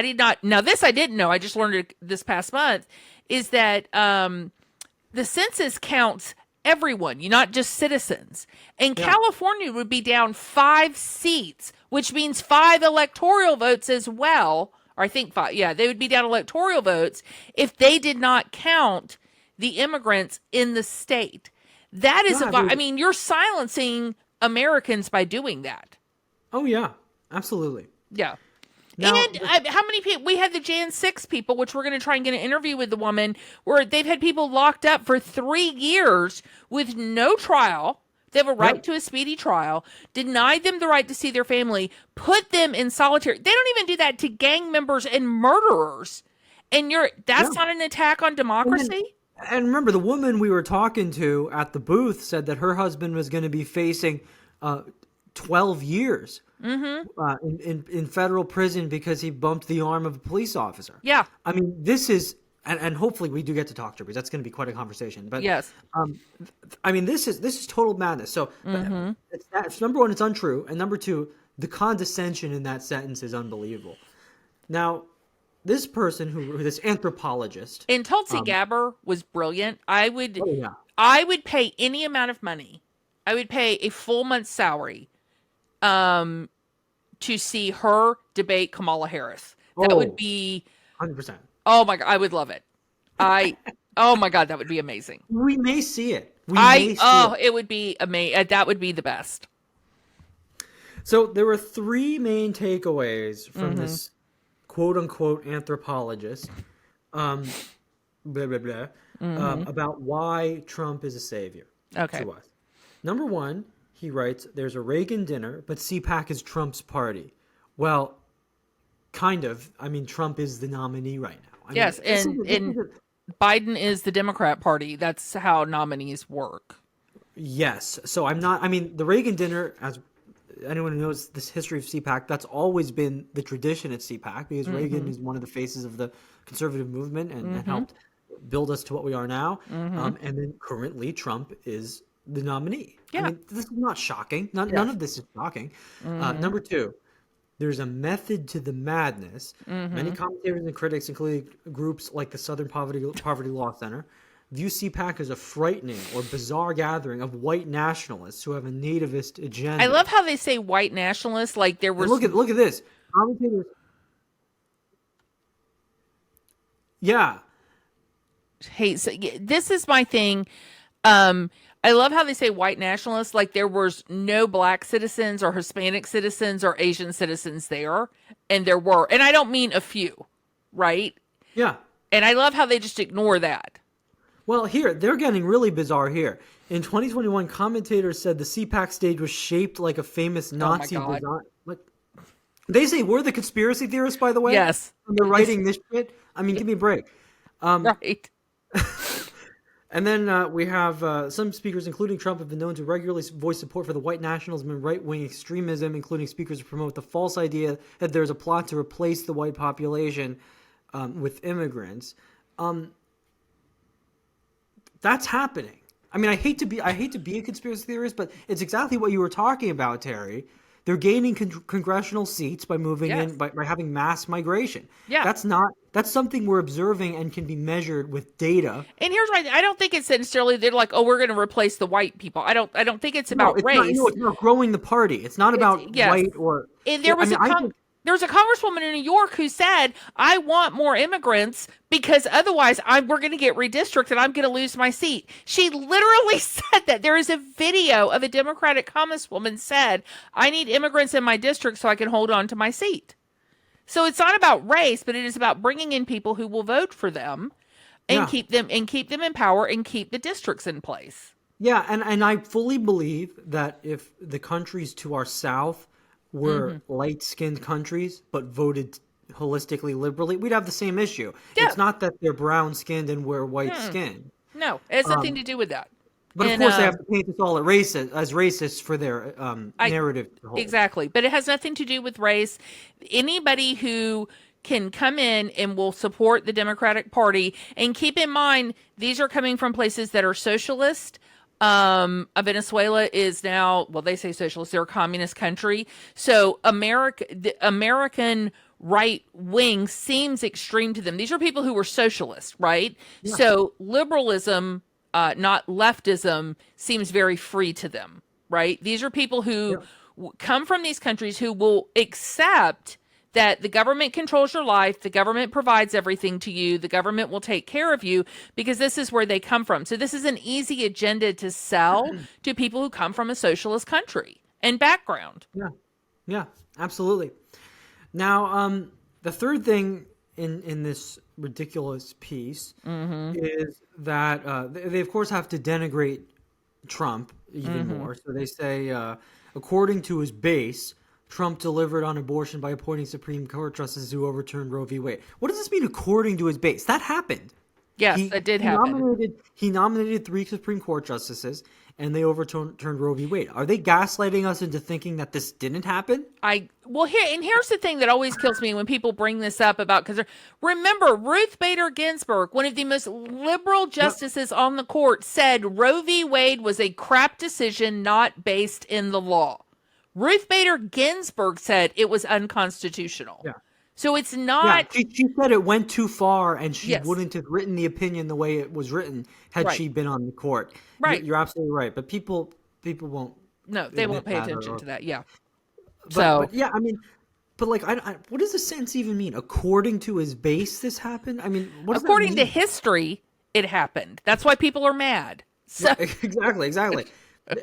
now this I didn't know, I just learned it this past month, is that the census counts everyone, you not just citizens. And California would be down 5 seats, which means 5 electoral votes as well. Or I think 5. Yeah, they would be down electoral votes if they did not count the immigrants in the state. That is I mean, you're silencing Americans by doing that. Oh yeah, absolutely. Yeah. Now, and how many people? We had the Jan 6 people, which we're going to try and get an interview with the woman, where they've had people locked up for 3 years with no trial. They have a right to a speedy trial, denied them the right to see their family, put them in solitary. They don't even do that to gang members and murderers. And that's not an attack on democracy? And remember, the woman we were talking to at the booth said that her husband was going to be facing 12 years in federal prison because he bumped the arm of a police officer. Yeah. I mean, this is, and hopefully we do get to talk to her because that's going to be quite a conversation. But yes, I mean, this is total madness. So it's number one, it's untrue, and number two, the condescension in that sentence is unbelievable. Now, this person this anthropologist, and Tulsi Gabbard was brilliant. I would pay any amount of money. I would pay a full month's salary to see her debate Kamala Harris. That would be 100%. Oh my God, I would love it. Oh my God, that would be amazing. We may see it. It would be amazing. That would be the best. So there were 3 main takeaways from this quote-unquote anthropologist about why Trump is a savior to us. Number 1, he writes, there's a Reagan dinner, but CPAC is Trump's party. Well, kind of. I mean, Trump is the nominee right now. Yes, and Biden is the Democrat Party. That's how nominees work. Yes. So the Reagan dinner, as anyone who knows this history of CPAC, that's always been the tradition at CPAC because Reagan is one of the faces of the conservative movement and helped build us to what we are now. And then currently Trump is the nominee. Yeah. I mean, this is not shocking. None of this is shocking. Number 2, there's a method to the madness. Many commentators and critics, including groups like the Southern Poverty Law Center, view CPAC as a frightening or bizarre gathering of white nationalists who have a nativist agenda. I love how they say white nationalists, like there was. Look at this. Commentators. Yeah. Hey, so this is my thing. I love how they say white nationalists, like there was no black citizens or Hispanic citizens or Asian citizens there, and there were, and I don't mean a few, right? Yeah. And I love how they just ignore that. Well, here, they're getting really bizarre here. In 2021, commentators said the CPAC stage was shaped like a famous Nazi design. Like, they say we're the conspiracy theorists, by the way? Yes. And they're writing this shit? I mean, give me a break. Right. And then we have some speakers, including Trump, have been known to regularly voice support for the white nationalism and right-wing extremism, including speakers who promote the false idea that there's a plot to replace the white population with immigrants. That's happening. I mean, I hate to be a conspiracy theorist, but it's exactly what you were talking about, Terry. They're gaining congressional seats by moving in, by having mass migration. Yeah. That's something we're observing and can be measured with data. And here's why I don't think it's necessarily they're like, oh, we're going to replace the white people. I don't think it's about race. It's not growing the party. It's not about white or. And there was there was a congresswoman in New York who said, I want more immigrants because otherwise we're going to get redistricted and I'm going to lose my seat. She literally said that. There is a video of a Democratic congresswoman said, I need immigrants in my district so I can hold on to my seat. So it's not about race, but it is about bringing in people who will vote for them and keep them in power and keep the districts in place. Yeah, and I fully believe that if the countries to our south were light-skinned countries but voted holistically liberally, we'd have the same issue. Yeah. It's not that they're brown-skinned and we're white-skinned. No, it has nothing to do with that. But of course, they have to paint us all as racist for their narrative to hold. Exactly, but it has nothing to do with race. Anybody who can come in and will support the Democratic Party, and keep in mind, these are coming from places that are socialist. Venezuela is now, well, they say socialist, they're a communist country. So the American right wing seems extreme to them. These are people who were socialist, right? Yeah. So liberalism, not leftism, seems very free to them, right? These are people who come from these countries who will accept that the government controls your life, the government provides everything to you, the government will take care of you, because this is where they come from. So this is an easy agenda to sell to people who come from a socialist country and background. Yeah, absolutely. Now, the third thing in this ridiculous piece is that they, of course, have to denigrate Trump even more. So they say, according to his base, Trump delivered on abortion by appointing Supreme Court justices who overturned Roe v. Wade. What does this mean, according to his base? That happened. Yes, that did happen. He nominated 3 Supreme Court justices, and they overturned Roe v. Wade. Are they gaslighting us into thinking that this didn't happen? Here's the thing that always kills me when people bring this up about, because remember, Ruth Bader Ginsburg, one of the most liberal justices on the court, said Roe v. Wade was a crap decision not based in the law. Ruth Bader Ginsburg said it was unconstitutional. Yeah. So it's not. Yeah, she said it went too far, and she wouldn't have written the opinion the way it was written had she been on the court. Right. You're absolutely right. But people won't. No, they won't pay attention to that. Yeah. But I mean, but like, what does the sentence even mean? According to his base, this happened? I mean, what does according that mean? to history, it happened. That's why people are mad. So. Exactly.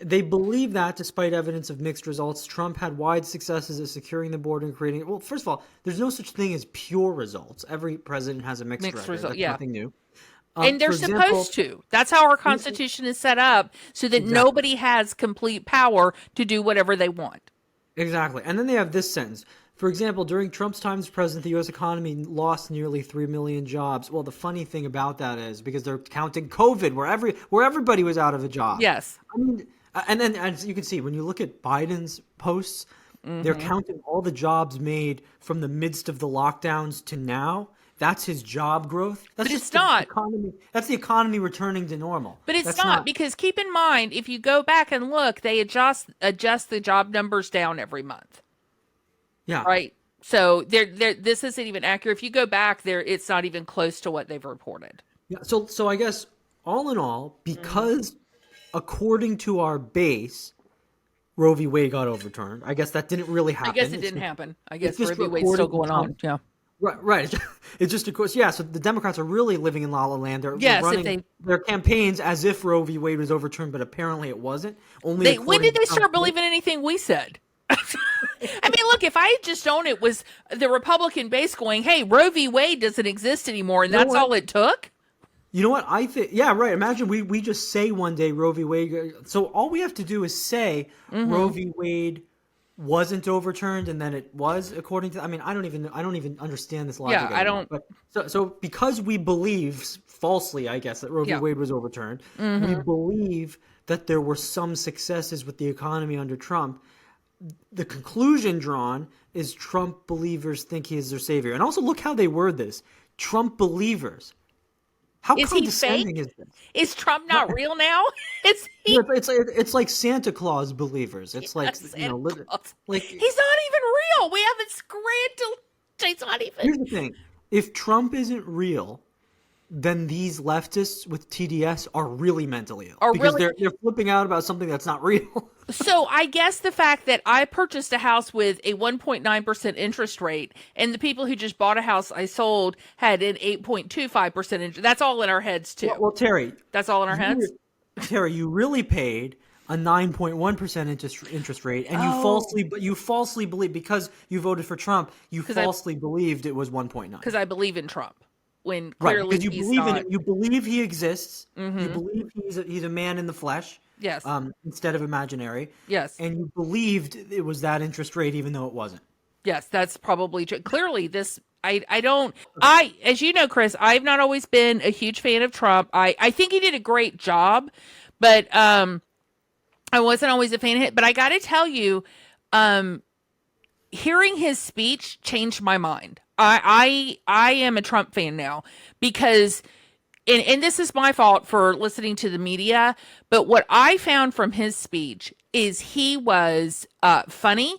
They believe that, despite evidence of mixed results, Trump had wide successes at securing the border and creating. Well, first of all, there's no such thing as pure results. Every president has a mixed result. That's nothing new. And they're supposed to. That's how our Constitution is set up, so that nobody has complete power to do whatever they want. Exactly. And then they have this sentence. For example, during Trump's time as president, the U.S. economy lost nearly 3 million jobs. Well, the funny thing about that is because they're counting COVID, where everybody was out of a job. Yes. I mean, and then as you can see, when you look at Biden's posts, they're counting all the jobs made from the midst of the lockdowns to now. That's his job growth. That's but it's not. Economy. That's the economy returning to normal. But it's not, because keep in mind, if you go back and look, they adjust the job numbers down every month. Yeah. Right. So this isn't even accurate. If you go back there, it's not even close to what they've reported. Yeah. So I guess all in all, because according to our base, Roe v. Wade got overturned. I guess that didn't really happen. I guess it didn't happen. I guess Roe v. Wade's still going on. Yeah. Right. It's just, of course, so the Democrats are really living in la la land. They're running their campaigns as if Roe v. Wade was overturned, but apparently it wasn't. When did they start believing anything we said? I mean, look, if I had just known it was the Republican base going, hey, Roe v. Wade doesn't exist anymore, and that's all it took. You know what? I think, yeah, right. Imagine we just say one day Roe v. Wade. So all we have to do is say Roe v. Wade wasn't overturned and then it was, according to, I mean, I don't even understand this logic I anymore. don't. But so because we believe falsely, I guess, that Roe v. Yeah. Wade was overturned, we believe that there were some successes with the economy under Trump. The conclusion drawn is Trump believers think he is their savior. And also look how they word this. Trump believers. How Is he condescending fake? is this? Is Trump not real now? Is he? Yeah, it's like Santa Claus believers. It's like, Santa Claus. like He's not even real. We haven't scrambled. He's not even. here's the thing. If Trump isn't real, then these leftists with TDS are really mentally ill. Because they're flipping out about something that's not real. So I guess the fact that I purchased a house with a 1.9% interest rate and the people who just bought a house I sold had an 8.25% interest. That's all in our heads too. Well, Terry. That's all in our heads? Terry, you really paid a 9.1% interest rate, and you falsely believe, because you voted for Trump, you falsely believed it was 1.9. Because I believe in Trump. When Right, clearly because you he's believe not. in him. You believe he exists. You believe he's a man in the flesh. Yes. Instead of imaginary. Yes. And you believed it was that interest rate, even though it wasn't. Yes, that's probably true. Clearly, as you know, Chris, I've not always been a huge fan of Trump. I think he did a great job, but I wasn't always a fan of it. But I got to tell you, hearing his speech changed my mind. I am a Trump fan now because, and this is my fault for listening to the media, but what I found from his speech is he was funny.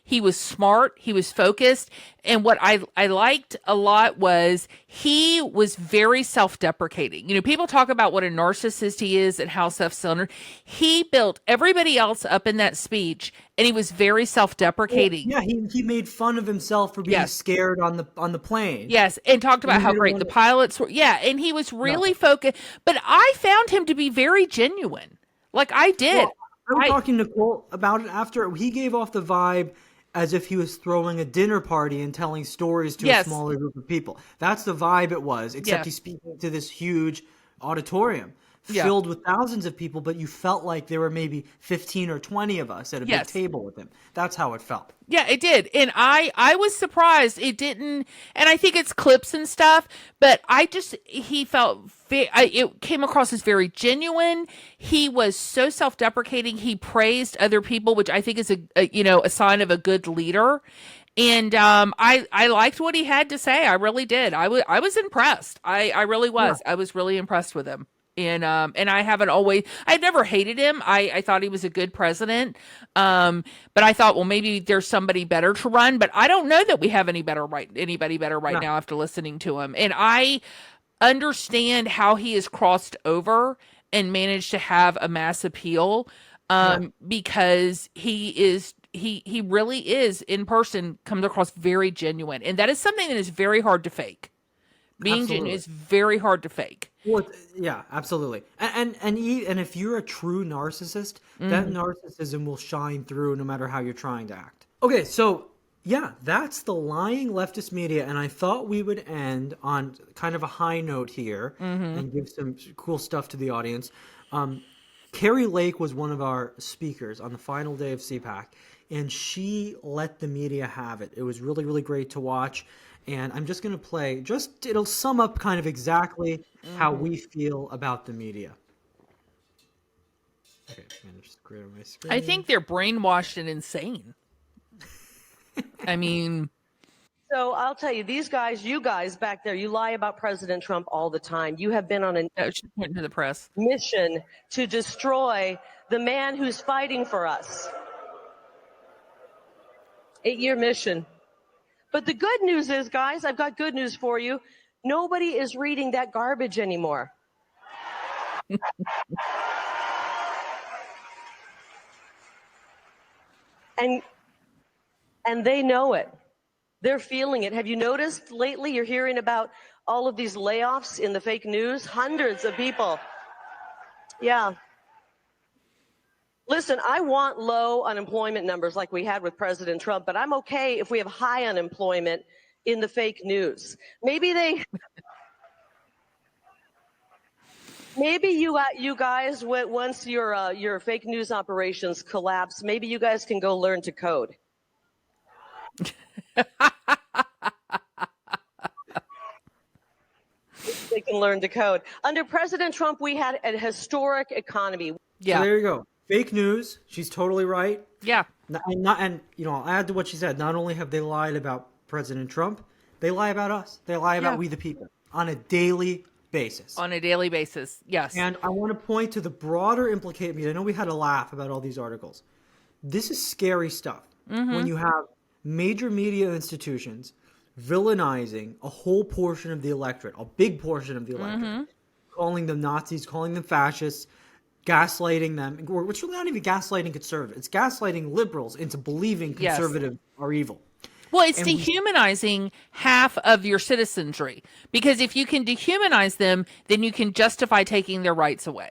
He was smart. He was focused. And what I liked a lot was he was very self-deprecating. You know, people talk about what a narcissist he is and how self-centered. He built everybody else up in that speech, and he was very self-deprecating. Yeah, he made fun of himself for being scared on the plane. Yes, and talked about how great the pilots were. Yeah, and he was really focused. But I found him to be very genuine. Like I did. Well, I was talking to Nicole about it after. He gave off the vibe as if he was throwing a dinner party and telling stories to a smaller group of people. That's the vibe it was, except he's speaking to this huge auditorium filled with thousands of people, but you felt like there were maybe 15 or 20 of us at a big table with him. That's how it felt. Yeah, it did. And I was surprised it didn't, and I think it's clips and stuff, but he felt, it came across as very genuine. He was so self-deprecating. He praised other people, which I think is a sign of a good leader. And I liked what he had to say. I really did. I was impressed. I really was. Yeah. I was really impressed with him. And I've never hated him. I thought he was a good president. But I thought, well, maybe there's somebody better to run, but I don't know that we have anybody better right now after listening to him. And I understand how he has crossed over and managed to have a mass appeal, because he really is in person, comes across very genuine. And that is something that is very hard to fake. Being genuine is very hard to fake. Well, yeah, absolutely. And if you're a true narcissist, that narcissism will shine through no matter how you're trying to act. Okay, so yeah, that's the lying leftist media, and I thought we would end on kind of a high note here and give some cool stuff to the audience. Carrie Lake was one of our speakers on the final day of CPAC, and she let the media have it. It was really, really great to watch. And I'm just going to play, it'll sum up kind of exactly how we feel about the media. Okay, I'm going to just grab my screen. I think they're brainwashed and insane. I mean... So I'll tell you, you guys back there, you lie about President Trump all the time. You have been on a point to the press mission to destroy the man who's fighting for us. 8-year mission. But the good news is, guys, I've got good news for you. Nobody is reading that garbage anymore. and they know it. They're feeling it. Have you noticed lately you're hearing about all of these layoffs in the fake news? Hundreds of people. Yeah. Listen, I want low unemployment numbers like we had with President Trump, but I'm okay if we have high unemployment in the fake news. Maybe maybe you guys, once your fake news operations collapse, maybe you guys can go learn to code. They can learn to code. Under President Trump, we had a historic economy. So Yeah. there you go. Fake news. She's totally right. Yeah. And I'll add to what she said. Not only have they lied about President Trump, they lie about us. They lie about Yeah. we the people on a daily basis. On a daily basis. Yes. And I want to point to the broader implication, because I know we had a laugh about all these articles. This is scary stuff. When you have major media institutions villainizing a whole portion of the electorate, a big portion of the electorate, calling them Nazis, calling them fascists, gaslighting them, which really not even gaslighting conservatives. It's gaslighting liberals into believing Yes. conservatives are evil. Well, it's dehumanizing half of your citizenry, because if you can dehumanize them, then you can justify taking their rights away.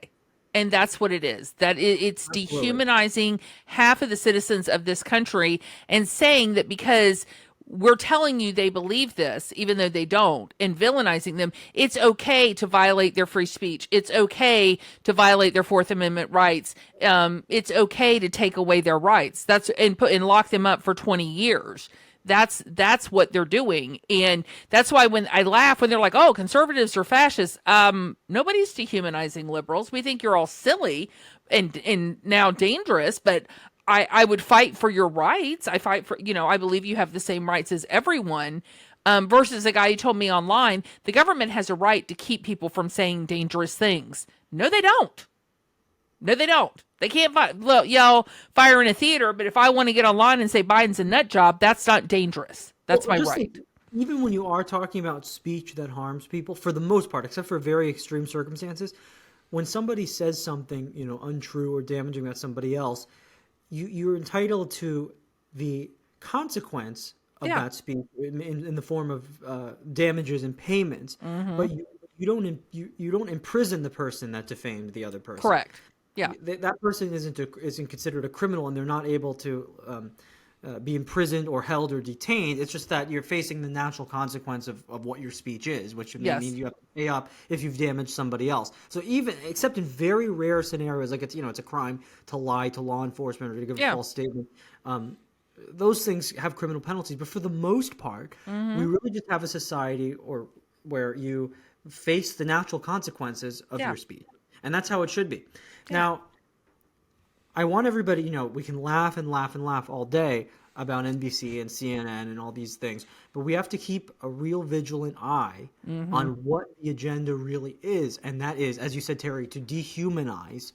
And that's what it is. It's dehumanizing half of the citizens of this country and saying that because we're telling you they believe this, even though they don't, and villainizing them, it's okay to violate their free speech. It's okay to violate their Fourth Amendment rights. It's okay to take away their rights. And lock them up for 20 years. That's what they're doing. And that's why when I laugh when they're like, oh, conservatives are fascists. Nobody's dehumanizing liberals. We think you're all silly and now dangerous, but I would fight for your rights. I fight for, I believe you have the same rights as everyone. Versus a guy who told me online, the government has a right to keep people from saying dangerous things. No, they don't. No, they don't. They can't yell fire in a theater, but if I want to get online and say Biden's a nut job, that's not dangerous. That's my right. Even when you are talking about speech that harms people, for the most part, except for very extreme circumstances, when somebody says something, untrue or damaging about somebody else, you're entitled to the consequence of that speech in the form of damages and payments. But you don't imprison the person that defamed the other person. Correct. Yeah. That person isn't considered a criminal, and they're not able to be imprisoned or held or detained. It's just that you're facing the natural consequence of what your speech is, which means you have to pay up if you've damaged somebody else. So except in very rare scenarios, like it's a crime to lie to law enforcement or to give a false statement, those things have criminal penalties. But for the most part, we really just have a society where you face the natural consequences of your speech. And that's how it should be. Now, I want everybody, we can laugh and laugh and laugh all day about NBC and CNN and all these things, but we have to keep a real vigilant eye on what the agenda really is. And that is, as you said, Terry, to dehumanize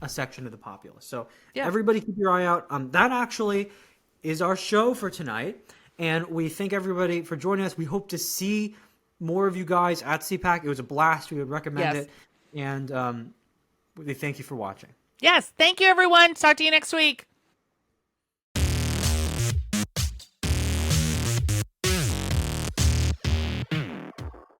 a section of the populace. So everybody keep your eye out. That actually is our show for tonight. And we thank everybody for joining us. We hope to see more of you guys at CPAC. It was a blast. We would recommend it. And we thank you for watching. Yes. Thank you, everyone. Talk to you next week.